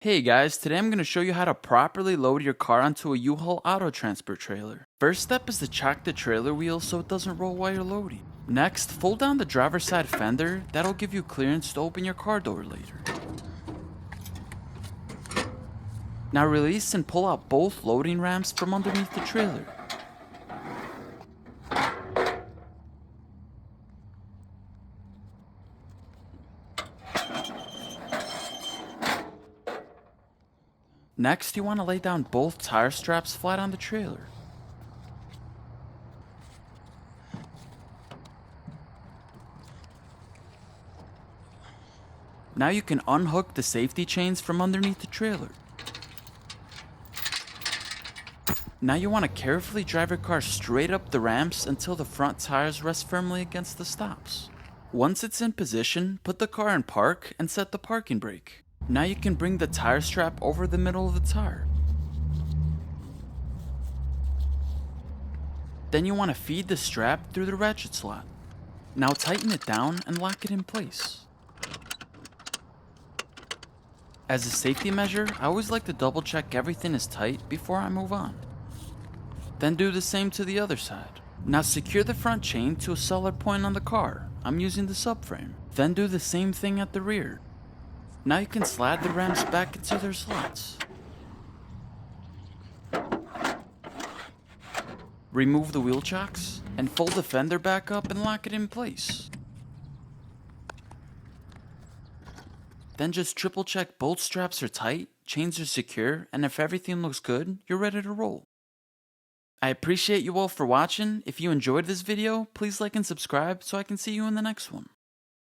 Hey guys, today I'm going to show you how to properly load your car onto a U-Haul auto transfer trailer. First step is to chock the trailer wheel so it doesn't roll while you're loading. Next, fold down the driver's side fender, that'll give you clearance to open your car door later. Now release and pull out both loading ramps from underneath the trailer. Next, you want to lay down both tire straps flat on the trailer. Now you can unhook the safety chains from underneath the trailer. Now you want to carefully drive your car straight up the ramps until the front tires rest firmly against the stops. Once it's in position, put the car in park and set the parking brake. Now you can bring the tire strap over the middle of the tire. Then you want to feed the strap through the ratchet slot. Now tighten it down and lock it in place. As a safety measure, I always like to double check everything is tight before I move on. Then do the same to the other side. Now secure the front chain to a solid point on the car. I'm using the subframe. Then do the same thing at the rear. Now you can slide the rams back into their slots. Remove the wheel chocks and fold the fender back up and lock it in place. Then just triple check both straps are tight, chains are secure, and if everything looks good, you're ready to roll. I appreciate you all for watching. If you enjoyed this video, please like and subscribe so I can see you in the next one.